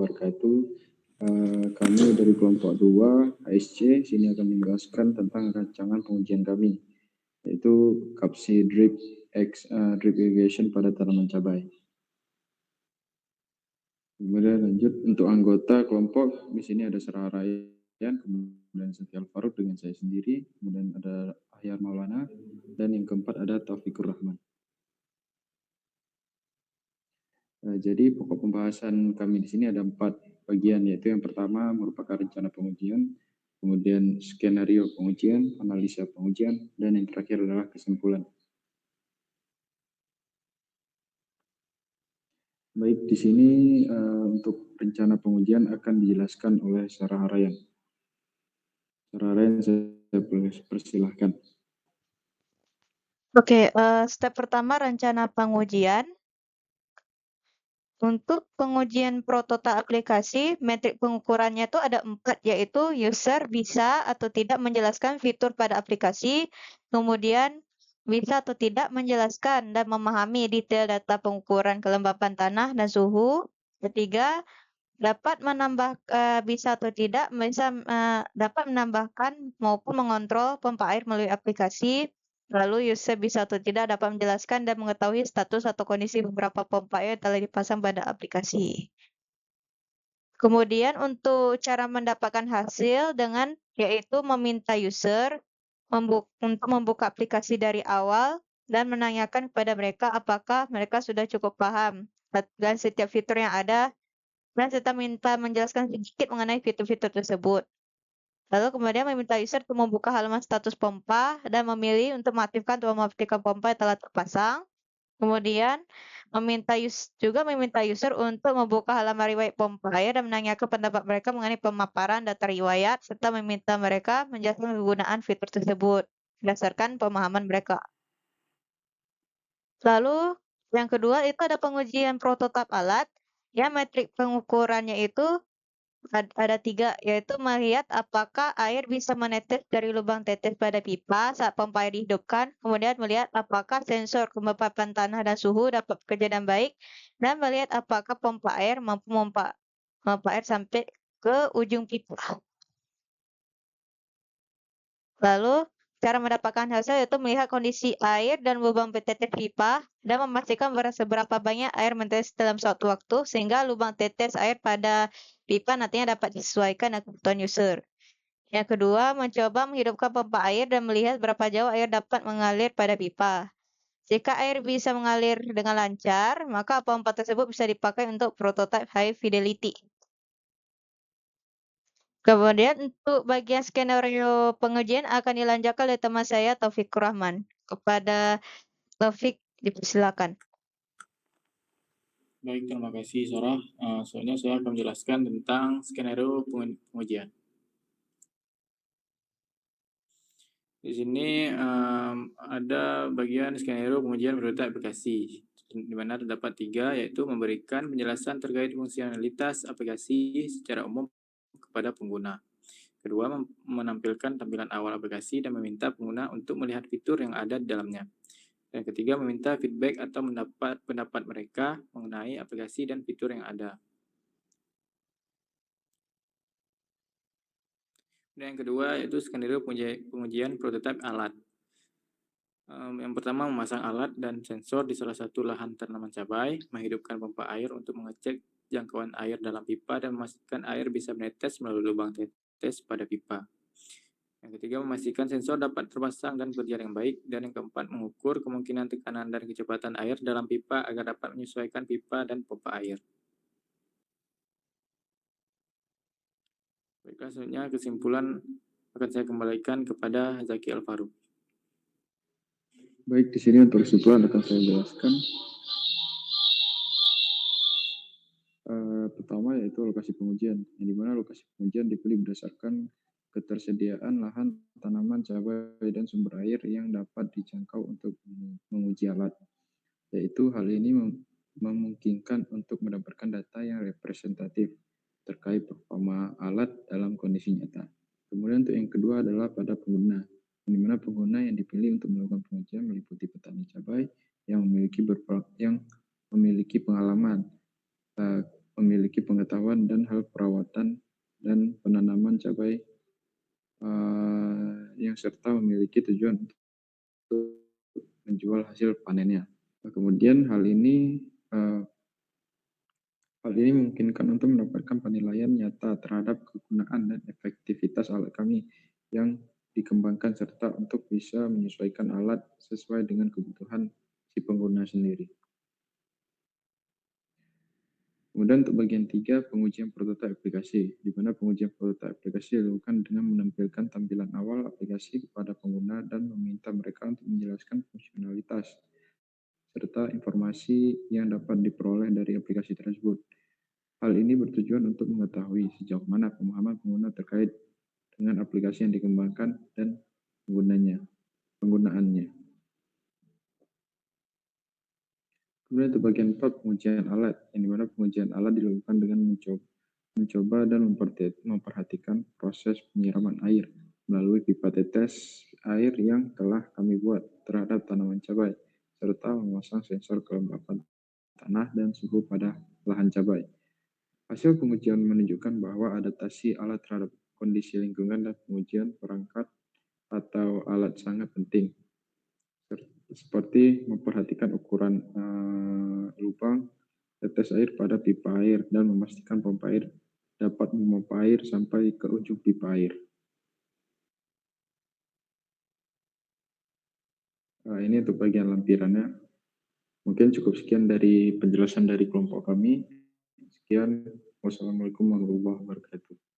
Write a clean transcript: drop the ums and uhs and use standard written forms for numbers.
wabarakatuh. Kami dari kelompok 2 HSC sini akan menjelaskan tentang rancangan pengujian kami, yaitu kapsi drip irrigation pada tanaman cabai. Kemudian lanjut untuk anggota kelompok di sini ada Sarah Ryan, kemudian Setia Al-Faruq dengan saya sendiri, kemudian ada Ahyar Maulana, dan yang keempat ada Taufikur Rahman. Jadi pokok pembahasan kami di sini ada 4 bagian, yaitu yang pertama merupakan rencana pengujian, kemudian skenario pengujian, analisa pengujian, dan yang terakhir adalah kesimpulan. Baik, di sini untuk rencana pengujian akan dijelaskan oleh Sarah Ryan. Sarah Ryan, saya persilahkan. Oke, step pertama rencana pengujian. Untuk pengujian prototipe aplikasi, metrik pengukurannya itu ada 4, yaitu user bisa atau tidak menjelaskan fitur pada aplikasi, kemudian bisa atau tidak menjelaskan dan memahami detail data pengukuran kelembapan tanah dan suhu. Ketiga, dapat menambah bisa atau tidak dapat menambahkan maupun mengontrol pompa air melalui aplikasi. Lalu user bisa atau tidak dapat menjelaskan dan mengetahui status atau kondisi beberapa pompa air yang telah dipasang pada aplikasi. Kemudian untuk cara mendapatkan hasil yaitu meminta user untuk membuka aplikasi dari awal dan menanyakan kepada mereka apakah mereka sudah cukup paham dan setiap fitur yang ada, dan serta minta menjelaskan sedikit mengenai fitur-fitur tersebut. Lalu kemudian meminta user untuk membuka halaman status pompa dan memilih untuk mengaktifkan atau mematikan pompa yang telah terpasang. Kemudian meminta user untuk membuka halaman riwayat pompa air dan menanyakan pendapat mereka mengenai pemaparan data riwayat, serta meminta mereka menjelaskan penggunaan fitur tersebut berdasarkan pemahaman mereka. Lalu yang kedua itu ada pengujian prototipe alat. Ya, metrik pengukurannya itu ada 3, yaitu melihat apakah air bisa menetes dari lubang tetes pada pipa saat pompa air dihidupkan, kemudian melihat apakah sensor kelembapan tanah dan suhu dapat bekerja dengan baik, dan melihat apakah pompa air mampu memompa air sampai ke ujung pipa. Lalu, cara mendapatkan hasil yaitu melihat kondisi air dan lubang tetes pipa dan memastikan seberapa banyak air menetes dalam suatu waktu sehingga lubang tetes air pada pipa nantinya dapat disesuaikan dengan kebutuhan user. Yang kedua, mencoba menghidupkan pompa air dan melihat berapa jauh air dapat mengalir pada pipa. Jika air bisa mengalir dengan lancar, maka pompa tersebut bisa dipakai untuk prototipe high fidelity. Kemudian untuk bagian skenario pengujian akan dilanjutkan oleh teman saya Taufikur Rahman. Kepada Taufik, dipersilakan. Baik, terima kasih Sarah. Selanjutnya saya akan menjelaskan tentang skenario pengujian. Di sini ada bagian skenario pengujian prototipe aplikasi, di mana terdapat 3, yaitu memberikan penjelasan terkait fungsionalitas aplikasi secara umum kepada pengguna. Kedua, menampilkan tampilan awal aplikasi dan meminta pengguna untuk melihat fitur yang ada di dalamnya. Dan ketiga, meminta feedback atau pendapat mereka mengenai aplikasi dan fitur yang ada. Dan yang kedua yaitu skenario pengujian prototipe alat. Yang pertama, memasang alat dan sensor di salah satu lahan tanaman cabai, menghidupkan pompa air untuk mengecek jangkauan air dalam pipa dan memastikan air bisa menetes melalui lubang tetes pada pipa. Yang ketiga, memastikan sensor dapat terpasang dan bekerja dengan baik. Dan yang keempat, mengukur kemungkinan tekanan dan kecepatan air dalam pipa agar dapat menyesuaikan pipa dan pompa air. Baiklah, selanjutnya kesimpulan akan saya kembalikan kepada Zaki Al-Faruq. Baik, di sini untuk kesimpulan akan saya jelaskan. Pertama yaitu lokasi pengujian, yang dimana lokasi pengujian dipilih berdasarkan ketersediaan lahan tanaman cabai dan sumber air yang dapat dijangkau untuk menguji alat. Yaitu hal ini memungkinkan untuk mendapatkan data yang representatif terkait performa alat dalam kondisi nyata. Kemudian untuk yang kedua adalah pada pengguna, di mana pengguna yang dipilih untuk melakukan pengujian meliputi petani cabai yang memiliki pengalaman memiliki pengetahuan dan hal perawatan dan penanaman cabai yang serta memiliki tujuan untuk menjual hasil panennya. Kemudian hal ini memungkinkan untuk mendapatkan penilaian nyata terhadap kegunaan dan efektivitas alat kami yang dikembangkan serta untuk bisa menyesuaikan alat sesuai dengan kebutuhan si pengguna sendiri. Kemudian untuk bagian 3, pengujian prototipe aplikasi, di mana pengujian prototipe aplikasi dilakukan dengan menampilkan tampilan awal aplikasi kepada pengguna dan meminta mereka untuk menjelaskan fungsionalitas serta informasi yang dapat diperoleh dari aplikasi tersebut. Hal ini bertujuan untuk mengetahui sejauh mana pemahaman pengguna terkait dengan aplikasi yang dikembangkan dan penggunaannya. Kemudian untuk bagian 4, pengujian alat, yang dimana pengujian alat dilakukan dengan mencoba dan memperhatikan proses penyiraman air melalui pipa tetes air yang telah kami buat terhadap tanaman cabai, serta memasang sensor kelembapan tanah dan suhu pada lahan cabai. Hasil pengujian menunjukkan bahwa adaptasi alat terhadap kondisi lingkungan dan pengujian perangkat atau alat sangat penting, seperti memperhatikan ukuran lubang tetes air pada pipa air dan memastikan pompa air dapat memompa air sampai ke ujung pipa air. Ini untuk bagian lampirannya. Mungkin cukup sekian dari penjelasan dari kelompok kami. Sekian, wassalamualaikum warahmatullahi wabarakatuh.